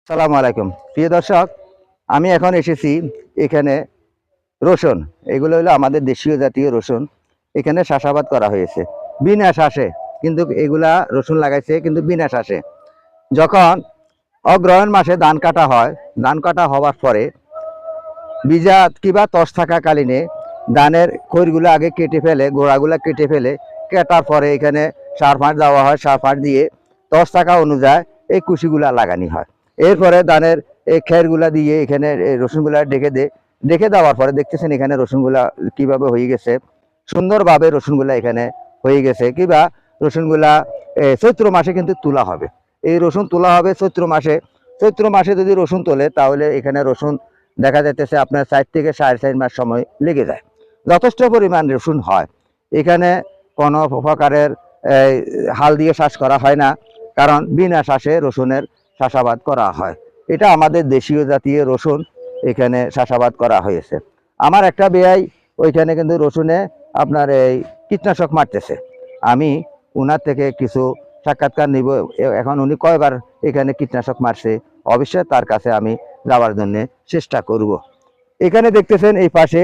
আসসালামু আলাইকুম প্রিয় দর্শক, আমি এখন এসেছি এখানে রসুন। এগুলো হলো আমাদের দেশীয় জাতীয় রসুন। এখানে চাষাবাদ করা হয়েছে বিনা শ্বাসে, কিন্তু এগুলা রসুন লাগাইছে কিন্তু বিনা শ্বাসে। যখন অগ্রহায়ণ মাসে ধান কাটা হয়, ধান কাটা হওয়ার পরে বীজা কিবা তস থাকাকালীনে ধানের খৈরগুলো আগে কেটে ফেলে, গোড়াগুলা কেটে ফেলে, কাটার পরে এখানে সার ফাঁস দেওয়া হয়। সার ফাঁস দিয়ে তস থাকা অনুযায়ী এই কুশিগুলা লাগানি হয়। এরপরে ধানের এই খেরগুলা দিয়ে এখানে রসুনগুলা ডেকে দেওয়ার পরে দেখতেছেন এখানে রসুনগুলা কিভাবে হয়ে গেছে, সুন্দরভাবে রসুনগুলা এখানে হয়ে গেছে। কিবা রসুনগুলা চৈত্র মাসে কিন্তু তোলা হবে। এই রসুন তোলা হবে চৈত্র মাসে। চৈত্র মাসে যদি রসুন তোলে তাহলে এখানে রসুন দেখা যাইতেছে আপনার 4 থেকে 4.5 মাস সময় লেগে যায়। যথেষ্ট পরিমাণ রসুন হয়। এখানে কোনো প্রকারের হাল দিয়ে চাষ করা হয় না, কারণ বিনা শ্বাসে রসুনের চাষাবাদ করা হয়। এটা আমাদের দেশীয় জাতীয় রসুন, এখানে চাষাবাদ করা হয়েছে। আমার একটা বেয়াই ওইখানে কিন্তু রসুনে আপনার এই কীটনাশক মারতেছে। আমি ওনার থেকে কিছু সাক্ষাৎকার নিব। এখন উনি কয়বার এখানে কীটনাশক মারছে অবশ্যই তার কাছে আমি যাওয়ার জন্য চেষ্টা করব। এখানে দেখতেছেন এই পাশে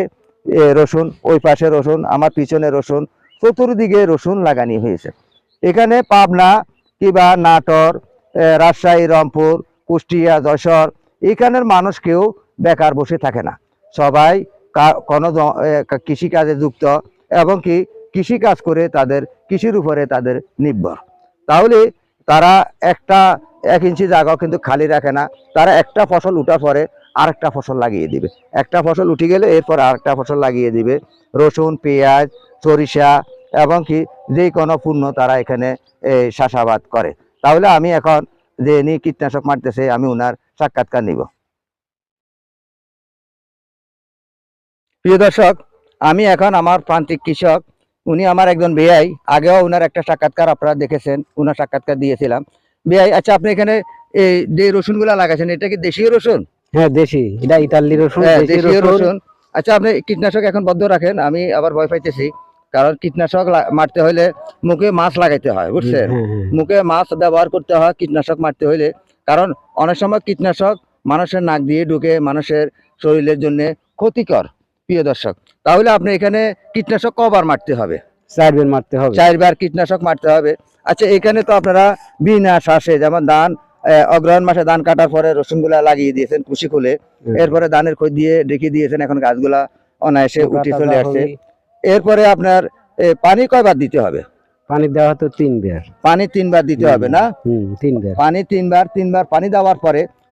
রসুন, ওই পাশে রসুন, আমার পিছনে রসুন, চতুর্দিকে রসুন লাগানি হয়েছে। এখানে পাবনা কিবা নাটোর, রাজশাহী, রংপুর, কুষ্টিয়া, যশোর, এখানের মানুষ কেউ বেকার বসে থাকে না। সবাই কোনো কৃষিকাজে যুক্ত এবং কি কৃষিকাজ করে তাদের কৃষির উপরে তাদের নির্ভর। তাহলে তারা 1 ইঞ্চি জায়গাও কিন্তু খালি রাখে না। তারা একটা ফসল উঠার পরে আরেকটা ফসল লাগিয়ে দিবে। একটা ফসল উঠে গেলে এরপর আরেকটা ফসল লাগিয়ে দিবে। রসুন, পেঁয়াজ, সরিষা এবং কি যে কোনো পণ্য তারা এখানে চাষাবাদ করে। তাহলে আমি এখন যে ইনি কীটনাশক মারতেছে আমি ওনার সাক্ষাৎকার নিব। প্রিয় দর্শক, আমি এখন আমার প্রান্তিক কৃষক, উনি আমার একজন বেয়াই। আগেও ওনার একটা সাক্ষাৎকার আপনারা দেখেছেন, ওনার সাক্ষাৎকার দিয়েছিলাম। বেয়াই, আচ্ছা আপনি এখানে এই যে রসুনগুলা লাগাইছেন এটা কি দেশীয় রসুন? হ্যাঁ, দেশি। এটা ইতালি রসুন, দেশীয় রসুন। আচ্ছা আপনি কীটনাশক এখন বন্ধ রাখেন, আমি আবার ভয় পাইতেছি। কারণ কীটনাশক মারতে হলে মুখে মাছ লাগাইতে হয়, বুঝছেন? মুখে মাছ ব্যবহার করতে হয় কীটনাশক মারতে হইলে। কারণ অনেক সময় কীটনাশক মানুষের নাক দিয়ে ঢুকে, মানুষের শরীরের জন্য ক্ষতিকর। প্রিয় দর্শক, তাহলে আপনি এখানে কীটনাশক কবার মারতে হবে? 4 বার মারতে হবে। 4 বার কীটনাশক মারতে হবে। আচ্ছা এখানে তো আপনারা বিনা শ্বাসে, যেমন ধান অগ্রহায়ণ মাসে ধান কাটার পরে রসুনগুলা লাগিয়ে দিয়েছেন কুশি খুলে, এরপরে ধানের খই দিয়ে ডেকে দিয়েছেন, এখন গাছগুলা অনায়াসে উঠে চলে আসছে। এরপরে আপনার পানি কয়বার দিতে হবে? পানি দেওয়া তো 3 বার। পানি 3 বার দিতে হবে না? 3 বার পানি 3 বার পানি দেওয়ার পরে